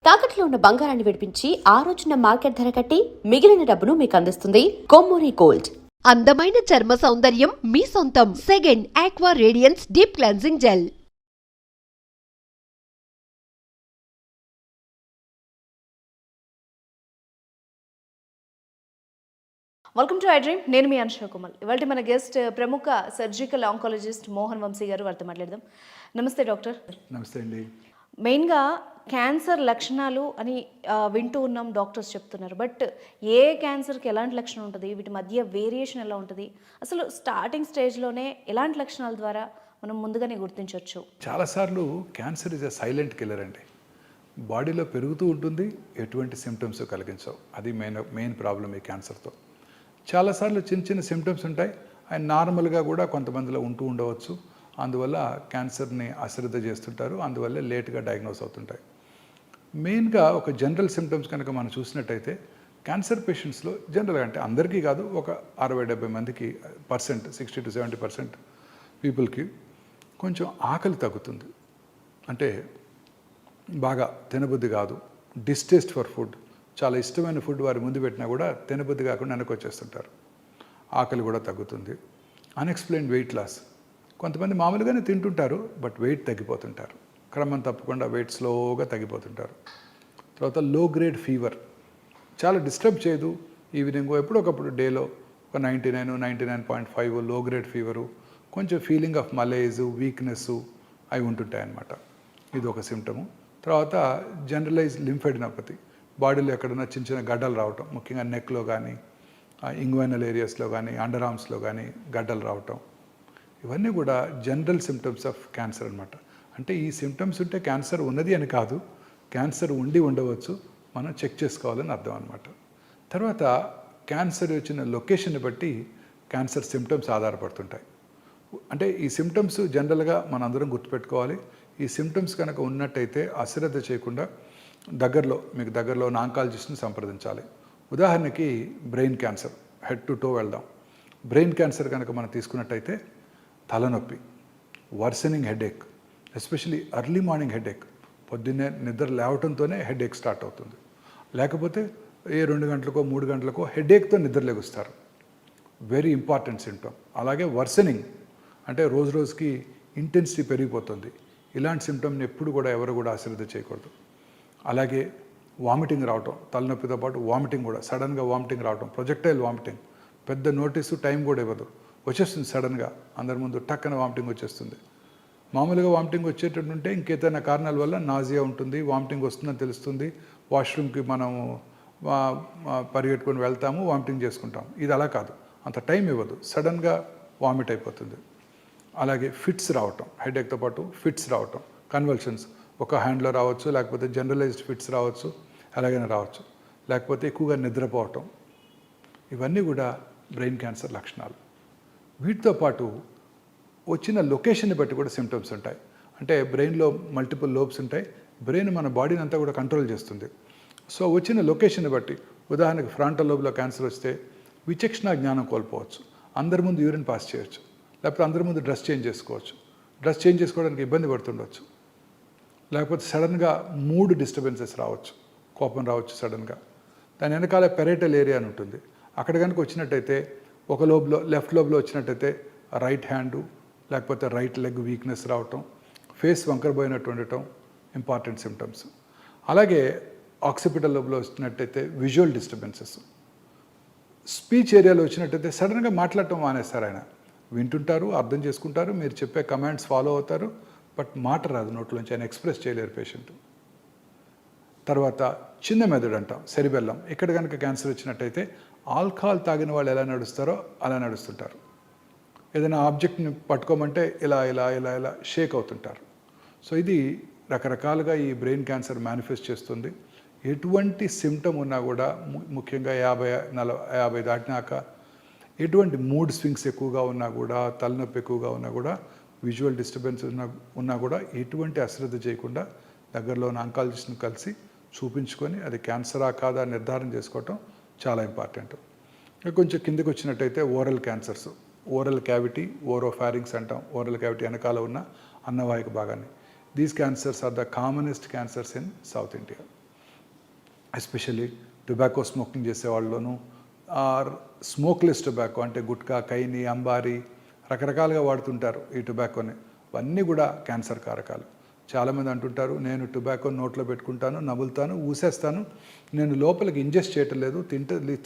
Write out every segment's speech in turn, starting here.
తాకట్లో ఉన్న బంగారాన్ని విడిపించి ఆ రోజున మార్కెట్ ధర కట్టి మిగిలిన డబ్బును మీకు అందిస్తుంది కొమ్మూరి గోల్డ్. అందమైన చర్మ సౌందర్యం మీ సొంతం. Second aqua radiance deep cleansing gel. Welcome to I dream. నేను మీ అనుష కుమార్. ఇవాళ మన గెస్ట్ ప్రముఖ సర్జికల్ ఆంకాలజిస్ట్ మోహన్ వంశీ గారు. వారితో మాట్లాడదాం. నమస్తే డాక్టర్. నమస్తే అండి. మెయిన్గా క్యాన్సర్ లక్షణాలు అని వింటూ ఉన్నాం, డాక్టర్స్ చెప్తున్నారు. బట్ ఏ క్యాన్సర్కి ఎలాంటి లక్షణం ఉంటుంది, వీటి మధ్య వేరియేషన్ ఎలా ఉంటుంది, అసలు స్టార్టింగ్ స్టేజ్లోనే ఎలాంటి లక్షణాల ద్వారా మనం ముందుగానే గుర్తించవచ్చు? చాలాసార్లు cancer is a silent killer అండి. బాడీలో పెరుగుతూ ఉంటుంది, ఎటువంటి సిమ్టమ్స్ కలిగించవు. అది మెయిన్ ప్రాబ్లం ఈ క్యాన్సర్తో. చాలాసార్లు చిన్న చిన్న సిమ్టమ్స్ ఉంటాయి, అవి నార్మల్గా కూడా కొంతమందిలో ఉంటూ ఉండవచ్చు. అందువల్ల క్యాన్సర్ని అశ్రద్ధ చేస్తుంటారు, అందువల్ల లేట్గా డయాగ్నోస్ అవుతుంటాయి. మెయిన్గా ఒక జనరల్ సిమ్టమ్స్ కనుక మనం చూసినట్టయితే క్యాన్సర్ పేషెంట్స్లో జనరల్గా, అంటే అందరికీ కాదు, ఒక 60-70 మందికి 60 to 70% పీపుల్కి కొంచెం ఆకలి తగ్గుతుంది. అంటే బాగా తినబుద్ధి కాదు, డిస్టేస్ట్ ఫర్ ఫుడ్, చాలా ఇష్టమైన ఫుడ్ వారి ముందు పెట్టినా కూడా తినబుద్ధి కాకుండా వెనక్కి వచ్చేస్తుంటారు. ఆకలి కూడా తగ్గుతుంది. అన్ఎక్స్ప్లెయిన్డ్ వెయిట్ లాస్, కొంతమంది మామూలుగానే తింటుంటారు బట్ వెయిట్ తగ్గిపోతుంటారు, క్రమం తప్పకుండా వెయిట్ స్లోగా తగ్గిపోతుంటారు. తర్వాత లో గ్రేడ్ ఫీవర్, చాలా డిస్టర్బ్ చేయదు, ఈవినింగ్ ఎప్పుడొకప్పుడు డేలో ఒక 99, 99.5 లో గ్రేడ్ ఫీవరు, కొంచెం ఫీలింగ్ ఆఫ్ మలేజ్, వీక్నెస్ అవి ఉంటుంటాయి అన్నమాట. ఇది ఒక సిమ్టము. తర్వాత జనరలైజ్ లింఫెడినోపతి, బాడీలో ఎక్కడైనా చిన్న చిన్న గడ్డలు రావటం, ముఖ్యంగా నెక్లో కానీ, ఇంగ్వైనల్ ఏరియాస్లో కానీ, అండర్ ఆర్మ్స్లో కానీ గడ్డలు రావటం, ఇవన్నీ కూడా జనరల్ సిమ్టమ్స్ ఆఫ్ క్యాన్సర్ అనమాట. అంటే ఈ సిమ్టమ్స్ ఉంటే క్యాన్సర్ ఉన్నది అని కాదు, క్యాన్సర్ ఉండి ఉండవచ్చు, మనం చెక్ చేసుకోవాలని అర్థం అనమాట. తర్వాత క్యాన్సర్ వచ్చిన లొకేషన్ని బట్టి క్యాన్సర్ సిమ్టమ్స్ ఆధారపడుతుంటాయి. అంటే ఈ సిమ్టమ్స్ జనరల్గా మనందరం గుర్తుపెట్టుకోవాలి. ఈ సిమ్టమ్స్ కనుక ఉన్నట్టయితే అశ్రద్ధ చేయకుండా మీకు దగ్గరలో ఉన్న ఆంకాలజిస్ట్ని సంప్రదించాలి. ఉదాహరణకి brain cancer, head to toe వెళ్దాం. బ్రెయిన్ క్యాన్సర్ కనుక మనం తీసుకున్నట్టయితే తలనొప్పి, worsening headache, especially early morning headache, పొద్దున్నే నిద్ర లేవటంతోనే హెడేక్ స్టార్ట్ అవుతుంది. లేకపోతే 2 గంటలకో 3 గంటలకో హెడేక్తో నిద్ర లెగుస్తారు, వెరీ ఇంపార్టెంట్ సిమ్టమ్. అలాగే వర్సనింగ్, అంటే రోజు రోజుకి ఇంటెన్సిటీ పెరిగిపోతుంది. ఇలాంటి సిమ్టమ్ని ఎప్పుడు కూడా ఎవరు కూడా అశ్రద్ధ చేయకూడదు. అలాగే వామిటింగ్ రావటం, తలనొప్పితో పాటు వామిటింగ్ కూడా, సడన్గా వామిటింగ్ రావటం, ప్రొజెక్టైల్ వామిటింగ్, పెద్ద నోటీసు టైం కూడా ఇవ్వదు, వచ్చేస్తుంది సడన్గా, అందరి ముందు టక్కన వామిటింగ్ వచ్చేస్తుంది. మామూలుగా వామిటింగ్ వచ్చేటట్టుంటే ఇంకేదైనా కారణాల వల్ల నాజియా ఉంటుంది, వామిటింగ్ వస్తుందని తెలుస్తుంది, వాష్రూమ్కి మనము పరిగెట్టుకొని వెళ్తాము, వామిటింగ్ చేసుకుంటాం. ఇది అలా కాదు, అంత టైం ఇవ్వదు, సడన్గా వామిట్ అయిపోతుంది. అలాగే ఫిట్స్ రావటం, హెడేక్తో పాటు ఫిట్స్ రావటం, కన్వల్షన్స్, ఒక హ్యాండ్లో రావచ్చు, లేకపోతే జనరలైజ్డ్ ఫిట్స్ రావచ్చు, అలాగైనా రావచ్చు, లేకపోతే ఎక్కువగా నిద్రపోవటం, ఇవన్నీ కూడా బ్రెయిన్ క్యాన్సర్ లక్షణాలు. వీటితో పాటు వచ్చిన లొకేషన్ని బట్టి కూడా సిమ్టమ్స్ ఉంటాయి. అంటే బ్రెయిన్లో మల్టిపుల్ లోబ్స్ ఉంటాయి, బ్రెయిన్ మన బాడీని అంతా కూడా కంట్రోల్ చేస్తుంది. సో వచ్చిన లొకేషన్ని బట్టి, ఉదాహరణకు ఫ్రంటల్ లోబ్లో క్యాన్సర్ వస్తే విచక్షణ జ్ఞానం కోల్పోవచ్చు, అందరి ముందు యూరిన్ పాస్ చేయొచ్చు, లేకపోతే అందరి ముందు డ్రెస్ చేంజ్ చేసుకోవచ్చు, డ్రెస్ చేంజ్ చేసుకోవడానికి ఇబ్బంది పడుతుండవచ్చు, లేకపోతే సడన్గా మూడ్ డిస్టర్బెన్సెస్ రావచ్చు, కోపం రావచ్చు సడన్గా. దాని వెనకాల పెరేటల్ ఏరియా అని ఉంటుంది, అక్కడ కనుక వచ్చినట్టయితే ఒక లోబ్లో, లెఫ్ట్ లోబ్లో వచ్చినట్టయితే రైట్ హ్యాండు లేకపోతే రైట్ లెగ్ వీక్నెస్ రావటం, ఫేస్ వంకరబోయినట్టు ఉండటం ఇంపార్టెంట్ సిమ్టమ్స్. అలాగే ఆక్సిపిటల్ లోబ్లో వచ్చినట్టయితే విజువల్ డిస్టర్బెన్సెస్, స్పీచ్ ఏరియాలో వచ్చినట్టయితే సడన్గా మాట్లాడటం మానేస్తారు. ఆయన వింటుంటారు, అర్థం చేసుకుంటారు, మీరు చెప్పే కమాండ్స్ ఫాలో అవుతారు, బట్ మాట రాదు నోట్లోంచి, ఆయన ఎక్స్ప్రెస్ చేయలేరు పేషెంట్. తర్వాత చిన్న మెదడు అంటాం, సెరిబెల్లం, ఇక్కడ కనుక క్యాన్సర్ వచ్చినట్టయితే ఆల్కహాల్ తాగిన వాళ్ళు ఎలా నడుస్తారో అలా నడుస్తుంటారు. ఏదైనా ఆబ్జెక్ట్ని పట్టుకోమంటే ఇలా ఇలా ఇలా ఇలా షేక్ అవుతుంటారు. సో ఇది రకరకాలుగా ఈ బ్రెయిన్ క్యాన్సర్ మేనిఫెస్ట్ చేస్తుంది. ఎటువంటి సిమ్టమ్ ఉన్నా కూడా, ముఖ్యంగా 50 దాటినాక ఎటువంటి మూడ్ స్వింగ్స్ ఎక్కువగా ఉన్నా కూడా, తలనొప్పి ఎక్కువగా ఉన్నా కూడా, విజువల్ డిస్టర్బెన్స్ ఉన్నా కూడా ఎటువంటి అశ్రద్ధ చేయకుండా దగ్గరలో ఉన్న ఆంకాలజిస్ట్ని కలిసి చూపించుకొని అది క్యాన్సరా కాదా నిర్ధారణ చేసుకోవటం చాలా ఇంపార్టెంట్. కొంచెం కిందకి వచ్చినట్టయితే oral cancers, oral cavity, oropharynx అంటాం, ఓరల్ క్యావిటీ వెనకాల ఉన్న అన్నవాహిక భాగాన్ని. These cancers are the commonest cancers in south India. Especially tobacco smoking చేసే వాళ్ళలోనూ ఆర్ స్మోక్లెస్ టొబాకో అంటే గుట్కా, కైని, అంబారీ రకరకాలుగా వాడుతుంటారు ఈ టొబాకోని. ఇవన్నీ కూడా క్యాన్సర్ కారకాలు. చాలామంది అంటుంటారు, నేను టొబాకో నోట్లో పెట్టుకుంటాను, నములుతాను, ఊసేస్తాను, నేను లోపలికి ఇంజెస్ట్ చేయటం లేదు,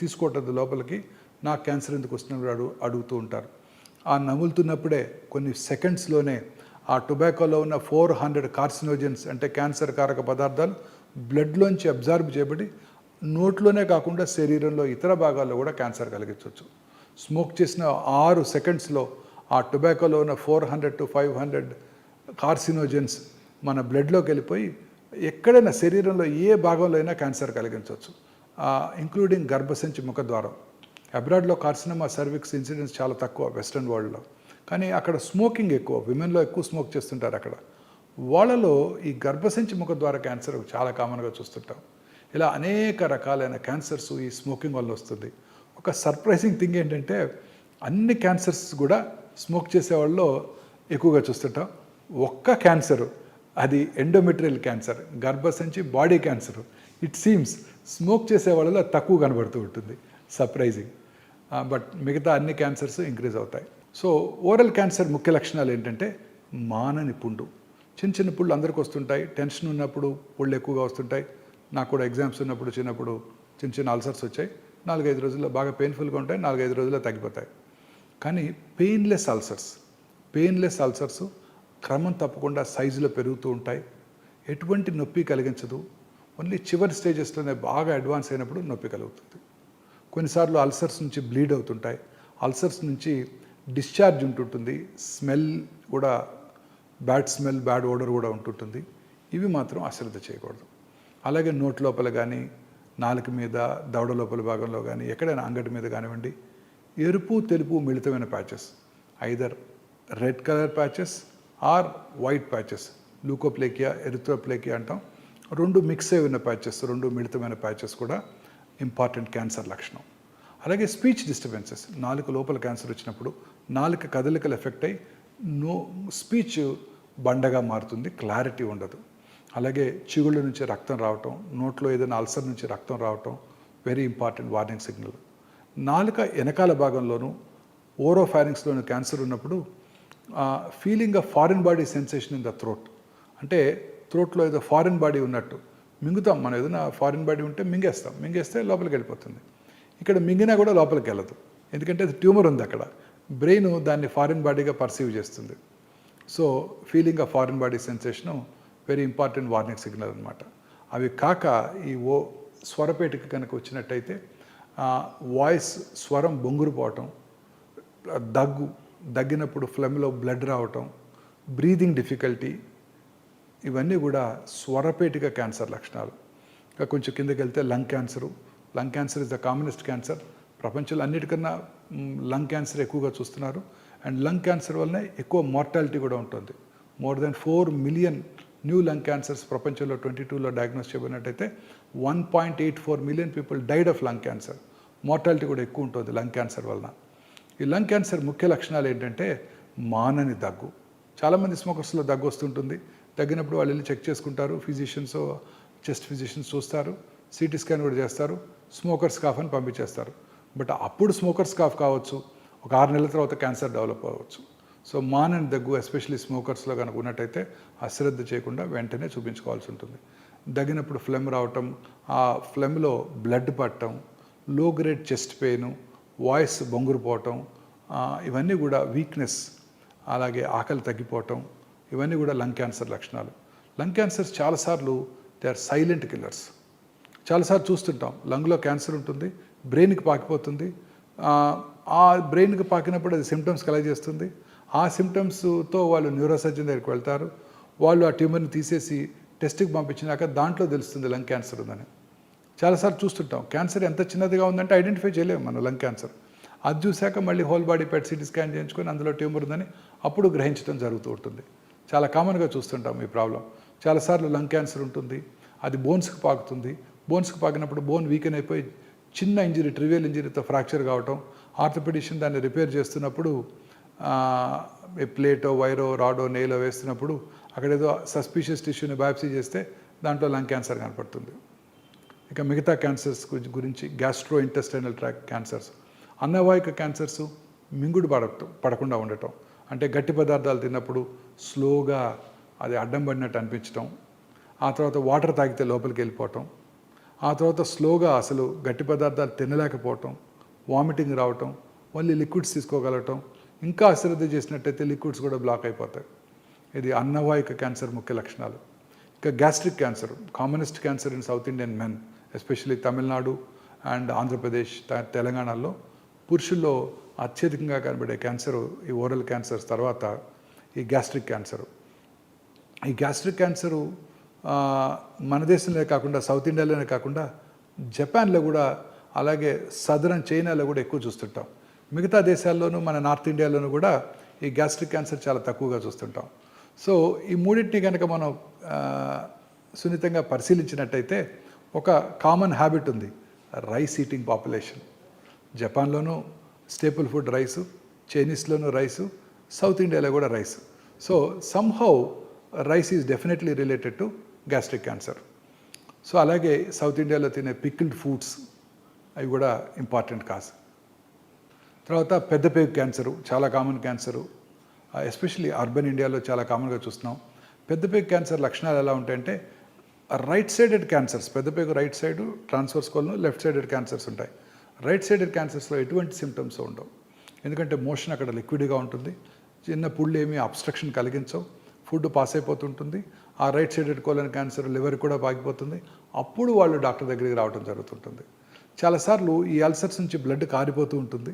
తీసుకోవట్లేదు లోపలికి, నాకు క్యాన్సర్ ఎందుకు వస్తున్నప్పుడు అడుగుతూ ఉంటారు. ఆ నములుతున్నప్పుడే కొన్ని సెకండ్స్లోనే ఆ టొబాకోలో ఉన్న 400 కార్సినోజన్స్ అంటే క్యాన్సర్ కారక పదార్థాలు బ్లడ్లోంచి అబ్జార్బ్ చేయబడి నోట్లోనే కాకుండా శరీరంలో ఇతర భాగాల్లో కూడా క్యాన్సర్ కలిగించవచ్చు. స్మోక్ చేసిన 6 సెకండ్స్లో ఆ టొబాకోలో ఉన్న 400 to 500 కార్సినోజన్స్ మన బ్లడ్లోకి వెళ్ళిపోయి ఎక్కడైనా శరీరంలో ఏ భాగంలో అయినా క్యాన్సర్ కలిగించవచ్చు, ఇంక్లూడింగ్ గర్భసంచి ముఖద్వారం. అబ్రాడ్లో కార్సినోమా సర్విక్స్ ఇన్సిడెన్స్ చాలా తక్కువ వెస్ట్రన్ వరల్డ్లో, కానీ అక్కడ స్మోకింగ్ ఎక్కువ, విమెన్లో ఎక్కువ స్మోక్ చేస్తుంటారు అక్కడ. వాళ్ళలో ఈ గర్భసంచి ముఖద్వార క్యాన్సర్ చాలా కామన్గా చూస్తుంటాం. ఇలా అనేక రకాలైన క్యాన్సర్స్ ఈ స్మోకింగ్ వల్ల వస్తుంది. ఒక సర్ప్రైజింగ్ థింగ్ ఏంటంటే అన్ని క్యాన్సర్స్ కూడా స్మోక్ చేసే వాళ్ళలో ఎక్కువగా చూస్తుంటాం. ఒక్క క్యాన్సరు, అది ఎండోమెట్రియల్ క్యాన్సర్, గర్భసంచి body cancer, it seems smoke చేసే వాళ్ళలో తక్కువ కనబడుతూ ఉంటుంది. సర్ప్రైజింగ్. బట్ మిగతా అన్ని క్యాన్సర్స్ ఇంక్రీజ్ అవుతాయి. సో ఓరల్ క్యాన్సర్ ముఖ్య లక్షణాలు ఏంటంటే మానని పుండు. చిన్న చిన్న పుళ్ళు అందరికి వస్తుంటాయి. టెన్షన్ ఉన్నప్పుడు పుళ్ళు ఎక్కువగా వస్తుంటాయి. నాకు కూడా ఎగ్జామ్స్ ఉన్నప్పుడు చిన్నప్పుడు చిన్న చిన్న అల్సర్స్ వచ్చాయి. 4-5 రోజుల్లో బాగా పెయిన్ఫుల్గా ఉంటాయి, 4-5 రోజుల్లో తగ్గిపోతాయి. కానీ పెయిన్లెస్ అల్సర్స్ క్రమం తప్పకుండా సైజులో పెరుగుతూ ఉంటాయి. ఎటువంటి నొప్పి కలిగించదు. ఓన్లీ చివరి స్టేజెస్లోనే బాగా అడ్వాన్స్ అయినప్పుడు నొప్పి కలుగుతుంది. కొన్నిసార్లు అల్సర్స్ నుంచి బ్లీడ్ అవుతుంటాయి. అల్సర్స్ నుంచి డిశ్చార్జ్ ఉంటుంటుంది. స్మెల్ కూడా బ్యాడ్ స్మెల్, బ్యాడ్ ఓడర్ కూడా ఉంటుంటుంది. ఇవి మాత్రం అశ్రద్ధ చేయకూడదు. అలాగే నోటి లోపల కానీ, నాలుక మీద, దవడ లోపల భాగంలో కానీ, ఎక్కడైనా అంగటి మీద కానివ్వండి, ఎరుపు తెలుపు మిళితమైన patches, either red colour patches or white patches, leukoplakia, erythroplakia అంటాం. 2 మిక్స్ అయి ఉన్న ప్యాచెస్, 2 మిళితమైన ప్యాచెస్ కూడా ఇంపార్టెంట్ క్యాన్సర్ లక్షణం. అలాగే స్పీచ్ డిస్టర్బెన్సెస్, నాలుక లోపల క్యాన్సర్ వచ్చినప్పుడు నాలుక కదలికలు ఎఫెక్ట్ అయ్యి స్పీచ్ బండగా మారుతుంది, క్లారిటీ ఉండదు. అలాగే చిగుళ్ళ నుంచి రక్తం రావటం, నోట్లో ఏదైనా అల్సర్ నుంచి రక్తం రావటం వెరీ ఇంపార్టెంట్ వార్నింగ్ సిగ్నల్. నాలుక వెనకాల భాగంలోనూ ఓరోఫారింక్స్లోని క్యాన్సర్ ఉన్నప్పుడు feeling of foreign body sensation in the throat, అంటే థ్రోట్లో ఏదో ఫారిన్ బాడీ ఉన్నట్టు మింగుతాం. మనం ఏదైనా ఫారిన్ బాడీ ఉంటే మింగేస్తే లోపలికి వెళ్ళిపోతుంది. ఇక్కడ మింగినా కూడా లోపలికి వెళ్ళదు, ఎందుకంటే అది ట్యూమర్ ఉంది అక్కడ. బ్రెయిన్ దాన్ని ఫారిన్ బాడీగా పర్సీవ్ చేస్తుంది. So feeling of foreign body sensation very important warning signal అనమాట. అవి కాక ఈ స్వరపేటికి కనుక వచ్చినట్టయితే వాయిస్ స్వరం బొంగురుపోవటం, దగ్గినప్పుడు ఫ్లెమ్లో బ్లడ్ రావటం, బ్రీదింగ్ డిఫికల్టీ, ఇవన్నీ కూడా స్వరపేటిక క్యాన్సర్ లక్షణాలు. ఇంకా కొంచెం కిందకి వెళ్తే lung cancer is the commonest cancer. ప్రపంచంలో అన్నిటికన్నా లంగ్ క్యాన్సర్ ఎక్కువగా చూస్తున్నారు. అండ్ లంగ్ క్యాన్సర్ వల్లనే ఎక్కువ మార్టాలిటీ కూడా ఉంటుంది. More than 4 million new lung cancers ప్రపంచంలో 2022లో డయాగ్నోస్ చేయబడినట్టయితే 1.84 million people died of lung cancer. Mortality కూడా ఎక్కువ ఉంటుంది లంగ్ క్యాన్సర్ వలన. ఈ లంగ్ క్యాన్సర్ ముఖ్య లక్షణాలు ఏంటంటే మానని దగ్గు. చాలామంది స్మోకర్స్లో దగ్గు వస్తుంటుంది. తగ్గినప్పుడు వాళ్ళు వెళ్ళి చెక్ చేసుకుంటారు. చెస్ట్ ఫిజిషియన్స్ చూస్తారు, సిటీ స్కాన్ కూడా చేస్తారు, స్మోకర్స్ కాఫ్ అని పంపించేస్తారు. బట్ అప్పుడు స్మోకర్స్ కాఫ్ కావచ్చు, ఒక 6 నెలల తర్వాత క్యాన్సర్ డెవలప్ అవ్వచ్చు. సో మానని దగ్గు ఎస్పెషల్లీ స్మోకర్స్లో కనుక ఉన్నట్టయితే అశ్రద్ధ చేయకుండా వెంటనే చూపించుకోవాల్సి ఉంటుంది. దగ్గినప్పుడు ఫ్లెమ్ రావటం, ఆ ఫ్లెమ్లో బ్లడ్ పట్టడం, లో గ్రేడ్ చెస్ట్ పెయిన్, వాయిస్ బొంగురుపోవటం, ఇవన్నీ కూడా వీక్నెస్, అలాగే ఆకలి తగ్గిపోవటం, ఇవన్నీ కూడా లంగ్ క్యాన్సర్ లక్షణాలు. లంగ్ క్యాన్సర్స్ చాలాసార్లు దే ఆర్ సైలెంట్ కిల్లర్స్. చాలాసార్లు చూస్తుంటాం, లంగ్లో క్యాన్సర్ ఉంటుంది, బ్రెయిన్కి పాకిపోతుంది. ఆ బ్రెయిన్కి పాకినప్పుడు అది సిమ్టమ్స్ కలగజేస్తుంది. ఆ సిమ్టమ్స్తో వాళ్ళు న్యూరోసర్జన్ దగ్గరికి వెళ్తారు. వాళ్ళు ఆ ట్యూమర్ని తీసేసి టెస్ట్కి పంపించినాక దాంట్లో తెలుస్తుంది లంగ్ క్యాన్సర్ ఉందని. చాలాసార్లు చూస్తుంటాం. క్యాన్సర్ ఎంత చిన్నదిగా ఉందంటే ఐడెంటిఫై చేయలేము మనం లంగ్ క్యాన్సర్. అది చూశాక మళ్ళీ whole body PET CT scan చేయించుకొని అందులో ట్యూమర్ ఉందని అప్పుడు గ్రహించడం జరుగుతూ ఉంటుంది. చాలా కామన్గా చూస్తుంటాం ఈ ప్రాబ్లం. చాలాసార్లు లంగ్ క్యాన్సర్ ఉంటుంది, అది బోన్స్కి పాకుతుంది. బోన్స్కి పాకినప్పుడు బోన్ వీకెన్ అయిపోయి చిన్న ఇంజరీ, ట్రివియల్ ఇంజరీతో ఫ్రాక్చర్ కావటం, ఆర్థోపెడిషియన్ దాన్ని రిపేర్ చేస్తున్నప్పుడు ప్లేటో, వైరో, రాడో, నెయిలో వేస్తున్నప్పుడు అక్కడ ఏదో సస్పీషియస్ టిష్యూని బయాప్సీ చేస్తే దాంట్లో లంగ్ క్యాన్సర్ కనపడుతుంది. ఇక మిగతా క్యాన్సర్స్ గురించి గ్యాస్ట్రో ఇంటెస్టైనల్ ట్రాక్ క్యాన్సర్స్, అన్నవాహిక క్యాన్సర్స్ మింగుడు పడకుండా ఉండటం, అంటే గట్టి పదార్థాలు తిన్నప్పుడు స్లోగా అది అడ్డం పడినట్టు అనిపించటం, ఆ తర్వాత వాటర్ తాగితే లోపలికి వెళ్ళిపోవటం, ఆ తర్వాత స్లోగా అసలు గట్టి పదార్థాలు తినలేకపోవటం, వామిటింగ్ రావటం, మళ్ళీ లిక్విడ్స్ తీసుకోగలగటం, ఇంకా అశ్రద్ధ చేసినట్టయితే లిక్విడ్స్ కూడా బ్లాక్ అయిపోతాయి. ఇది అన్నవాహిక క్యాన్సర్ ముఖ్య లక్షణాలు. ఇక gastric cancer, commonest cancer in south Indian men, especially Tamil Nadu and Andhra Pradesh, తెలంగాణలో పురుషుల్లో అత్యధికంగా కనబడే క్యాన్సరు ఈ ఓరల్ క్యాన్సర్స్ తర్వాత ఈ గ్యాస్ట్రిక్ క్యాన్సరు. ఈ గ్యాస్ట్రిక్ క్యాన్సరు మన దేశంలోనే కాకుండా సౌత్ ఇండియాలోనే కాకుండా జపాన్లో కూడా, అలాగే సదరన్ చైనాలో కూడా ఎక్కువ చూస్తుంటాం. మిగతా దేశాల్లోనూ మన నార్త్ ఇండియాలోనూ కూడా ఈ గ్యాస్ట్రిక్ క్యాన్సర్ చాలా తక్కువగా చూస్తుంటాం. సో ఈ మూడింటిని కనుక మనం సున్నితంగా పరిశీలించినట్టయితే ఒక కామన్ హ్యాబిట్ ఉంది, రైస్ ఈటింగ్ పాపులేషన్. జపాన్లోనూ స్టేపుల్ ఫుడ్ రైసు, చైనీస్లోనూ రైసు, సౌత్ ఇండియాలో కూడా rice. So somehow rice is definitely related to gastric cancer. So అలాగే సౌత్ ఇండియాలో తినే పికిల్డ్ ఫుడ్స్ అవి కూడా ఇంపార్టెంట్ కాజ్. తర్వాత పెద్ద పేగు క్యాన్సరు చాలా కామన్ క్యాన్సరు, ఎస్పెషల్లీ అర్బన్ ఇండియాలో చాలా కామన్గా చూస్తున్నాం. పెద్ద పేగు క్యాన్సర్ లక్షణాలు ఎలా ఉంటాయంటే రైట్ సైడెడ్ క్యాన్సర్స్, పెద్ద పేగు right side transverse colon, left sided cancers ఉంటాయి. రైట్ సైడెడ్ క్యాన్సర్స్లో ఎటువంటి సిమ్టమ్స్ ఉండవు, ఎందుకంటే మోషన్ అక్కడ లిక్విడ్గా ఉంటుంది, చిన్న పుళ్ళు ఏమీ అబ్స్ట్రక్షన్ కలిగించవు, ఫుడ్ పాస్ అయిపోతుంటుంది. ఆ right sided colon cancer liver కూడా పాకిపోతుంది. అప్పుడు వాళ్ళు డాక్టర్ దగ్గరికి రావడం జరుగుతుంటుంది. చాలాసార్లు ఈ అల్సర్స్ నుంచి బ్లడ్ కారిపోతూ ఉంటుంది.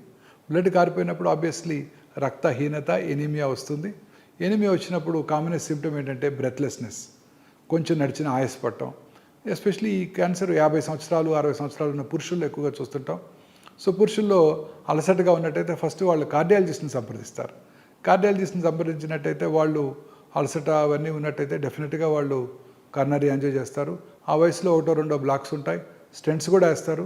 బ్లడ్ కారిపోయినప్పుడు ఆబ్వియస్లీ రక్తహీనత, ఎనీమియా వస్తుంది. ఎనీమియా వచ్చినప్పుడు కామనెస్ట్ సిమ్టమ్ ఏంటంటే బ్రెత్లెస్నెస్, కొంచెం నడిచిన ఆయాసపడటం. ఎస్పెషల్లీ ఈ క్యాన్సర్ 50 సంవత్సరాలు 60 సంవత్సరాలు ఉన్న పురుషుల్లో ఎక్కువగా చూస్తుంటాం. సో పురుషుల్లో అలసటగా ఉన్నట్టయితే ఫస్ట్ వాళ్ళు కార్డియాలజిస్ట్ని సంప్రదిస్తారు. కార్డియాలజిస్ట్ని సంప్రదించినట్టయితే వాళ్ళు అలసట అవన్నీ ఉన్నట్టయితే డెఫినెట్గా వాళ్ళు కర్నరీ యాంజియో చేస్తారు. ఆ వయసులో 1-2 బ్లాక్స్ ఉంటాయి, స్టెంట్స్ కూడా వేస్తారు.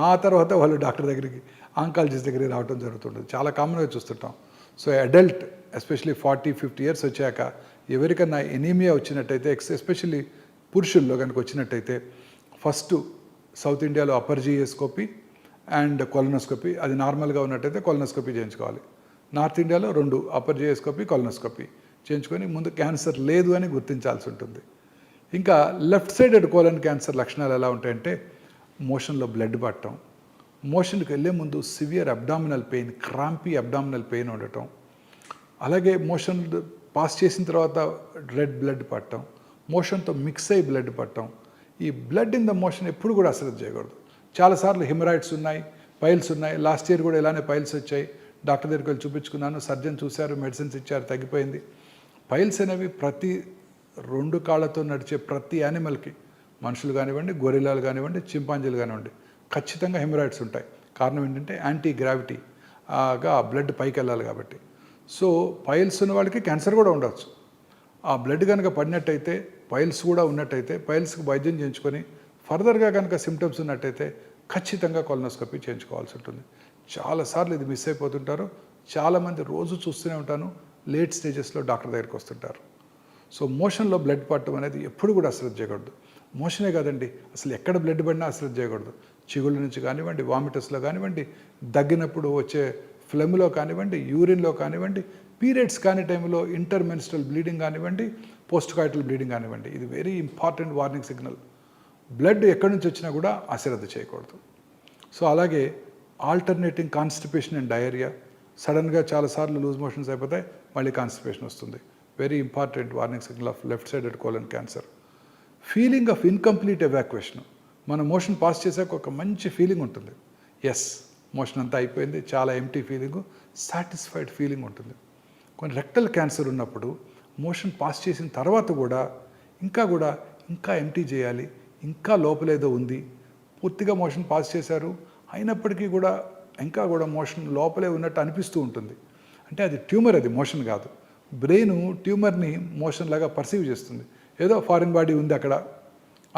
ఆ తర్వాత వాళ్ళు డాక్టర్ దగ్గరికి, ఆంకాలజిస్ట్ దగ్గరికి రావడం జరుగుతుంటుంది. చాలా కామన్గా చూస్తుంటాం. సో అడల్ట్ ఎస్పెషల్లీ 40-50 ఇయర్స్ వచ్చాక ఎవరికన్నా ఎనీమియా వచ్చినట్టయితే, ఎస్పెషల్లీ పురుషుల్లో కనుక వచ్చినట్టయితే ఫస్ట్ సౌత్ ఇండియాలో అప్పర్ జియోస్కోపీ అండ్ కొలనోస్కోపీ, అది నార్మల్గా ఉన్నట్టయితే కొలనోస్కోపీ చేయించుకోవాలి. నార్త్ ఇండియాలో 2 అప్పర్ జియోస్కోపీ, కొలనోస్కోపీ చేయించుకొని ముందు క్యాన్సర్ లేదు అని గుర్తించాల్సి ఉంటుంది. ఇంకా లెఫ్ట్ సైడెడ్ కోలన్ క్యాన్సర్ లక్షణాలు ఎలా ఉంటాయంటే మోషన్లో బ్లడ్ పట్టడం, మోషన్కి వెళ్ళే ముందు severe abdominal pain, crampy abdominal pain ఉండటం, అలాగే మోషన్ పాస్ చేసిన తర్వాత రెడ్ బ్లడ్ పట్టడం, మోషన్తో మిక్స్ అయ్యి బ్లడ్ పట్టడం. ఈ బ్లడ్ ఇన్ ద మోషన్ ఎప్పుడు కూడా అశ్రద్ధ చేయకూడదు. చాలాసార్లు హిమరాయిడ్స్ ఉన్నాయి, పైల్స్ ఉన్నాయి. లాస్ట్ ఇయర్ కూడా ఇలానే పైల్స్ వచ్చాయి. డాక్టర్ దగ్గరికి వెళ్ళి చూపించుకున్నాను, సర్జన్ చూశారు, మెడిసిన్స్ ఇచ్చారు, తగ్గిపోయింది. పైల్స్ అనేవి ప్రతి 2 కాళ్ళతో నడిచే ప్రతి యానిమల్కి, మనుషులు కానివ్వండి, గొరిల్లాలు కానివ్వండి, చింపాంజీలు కానివ్వండి, ఖచ్చితంగా హిమరాయిడ్స్ ఉంటాయి. కారణం ఏంటంటే యాంటీ గ్రావిటీగా బ్లడ్ పైకి వెళ్ళాలి కాబట్టి. సో పైల్స్ ఉన్న వాళ్ళకి క్యాన్సర్ కూడా ఉండవచ్చు. ఆ బ్లడ్ కనుక పడినట్టయితే, పైల్స్ కూడా ఉన్నట్టయితే పైల్స్కి వైద్యం చేయించుకొని ఫర్దర్గా కనుక సిమ్టమ్స్ ఉన్నట్టయితే ఖచ్చితంగా కొలనోస్కోపీ చేయించుకోవాల్సి ఉంటుంది. చాలాసార్లు ఇది మిస్ అయిపోతుంటారు. చాలామంది రోజు చూస్తూనే ఉంటాను, లేట్ స్టేజెస్లో డాక్టర్ దగ్గరికి వస్తుంటారు. సో మోషన్లో బ్లడ్ పట్టడం అనేది ఎప్పుడు కూడా అశ్రద్ధ చేయకూడదు. మోషనే కాదండి, అసలు ఎక్కడ బ్లడ్ పడినా అశ్రద్ధ చేయకూడదు. చిగుళ్ళ నుంచి కానివ్వండి, వామిటస్లో కానివ్వండి, దగ్గినప్పుడు వచ్చే ఫ్లెమ్లో కానివ్వండి, యూరిన్లో కానివ్వండి, పీరియడ్స్ కాని టైంలో ఇంటర్మెన్స్ట్రల్ బ్లీడింగ్ కానివ్వండి, పోస్ట్ కాయిటల్ బ్లీడింగ్ కానివ్వండి, ఇది very important warning signal. Blood ఎక్కడి నుంచి వచ్చినా కూడా అశ్రద్ధ చేయకూడదు. సో అలాగే ఆల్టర్నేటింగ్ కాన్స్టిపేషన్ అండ్ డయేరియా, సడన్గా చాలాసార్లు లూజ్ మోషన్స్ అయిపోతాయి, మళ్ళీ కాన్స్టిపేషన్ వస్తుంది. Very important warning signal off left sided colon cancer. Feeling of incomplete evacuation, మన మోషన్ పాస్ చేసాక ఒక మంచి ఫీలింగ్ ఉంటుంది. ఎస్, మోషన్ అంతా అయిపోయింది, చాలా ఎంటీ ఫీలింగు, సాటిస్ఫైడ్ ఫీలింగ్ ఉంటుంది. కొన్ని రెక్టల్ క్యాన్సర్ ఉన్నప్పుడు మోషన్ పాస్ చేసిన తర్వాత కూడా ఇంకా ఎంటీ చేయాలి, ఇంకా లోపలేదో ఉంది, పూర్తిగా మోషన్ పాస్ చేశారు అయినప్పటికీ కూడా ఇంకా కూడా మోషన్ లోపలే ఉన్నట్టు అనిపిస్తూ ఉంటుంది. అంటే అది ట్యూమర్, అది మోషన్ కాదు. బ్రెయిన్ ట్యూమర్ని మోషన్ లాగా పర్సీవ్ చేస్తుంది, ఏదో ఫారిన్ బాడీ ఉంది అక్కడ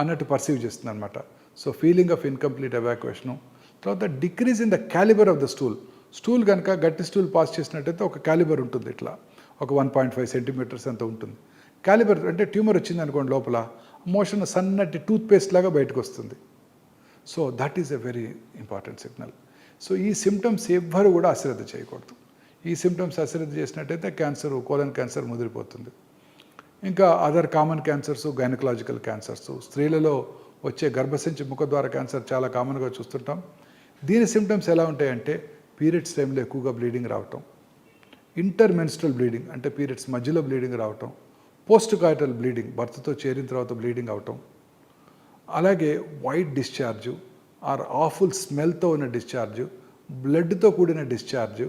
అన్నట్టు పర్సీవ్ చేస్తుంది అనమాట. So feeling of incomplete evacuation. తర్వాత decrease in the calibre of the stool కనుక గట్టి స్టూల్ పాస్ చేసినట్టయితే ఒక క్యాలిబర్ ఉంటుంది, ఇట్లా ఒక 1.5 సెంటీమీటర్స్ అంత ఉంటుంది. క్యాలిబర్ అంటే ట్యూమర్ వచ్చింది అనుకోండి, లోపల మోషన్ సన్నటి టూత్పేస్ట్ లాగా బయటకు వస్తుంది. So that is a very important signal. So ఈ సిమ్టమ్స్ ఎవ్వరు కూడా అశ్రద్ధ చేయకూడదు. ఈ సిమ్టమ్స్ అశ్రద్ధ చేసినట్టయితే క్యాన్సర్, కోలన్ క్యాన్సర్ ముదిరిపోతుంది. ఇంకా other common cancers, gynaecological cancers, స్త్రీలలో వచ్చే గర్భసంచి ముఖద్వార క్యాన్సర్ చాలా కామన్గా చూస్తుంటాం. దీని సిమ్టమ్స్ ఎలా ఉంటాయంటే పీరియడ్స్ టైంలో ఎక్కువగా బ్లీడింగ్ రావటం, ఇంటర్మెన్స్ట్రల్ బ్లీడింగ్ అంటే పీరియడ్స్ మధ్యలో బ్లీడింగ్ రావటం, పోస్ట్ కాయిటల్ బ్లీడింగ్ భర్తతో చేరిన తర్వాత బ్లీడింగ్ అవటం, అలాగే వైట్ డిశ్చార్జు ఆర్ ఆఫుల్ స్మెల్తో ఉన్న డిశ్చార్జు, బ్లడ్తో కూడిన డిశ్చార్జు,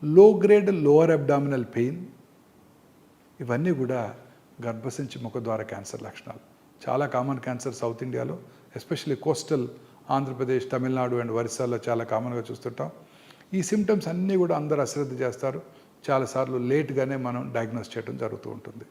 లో గ్రేడ్ లోవర్ అబ్డామినల్ పెయిన్, ఇవన్నీ కూడా గర్భసంచి ముఖద్వార క్యాన్సర్ లక్షణాలు. చాలా కామన్ క్యాన్సర్ సౌత్ ఇండియాలో, especially coastal Andhra Pradesh, Tamil Nadu and ఒరిస్సాలో చాలా కామన్గా చూస్తుంటాం. ఈ సిమ్టమ్స్ అన్నీ కూడా అందరూ అశ్రద్ధ చేస్తారు. చాలాసార్లు లేట్గానే మనం డయాగ్నోస్ చేయడం జరుగుతూ ఉంటుంది.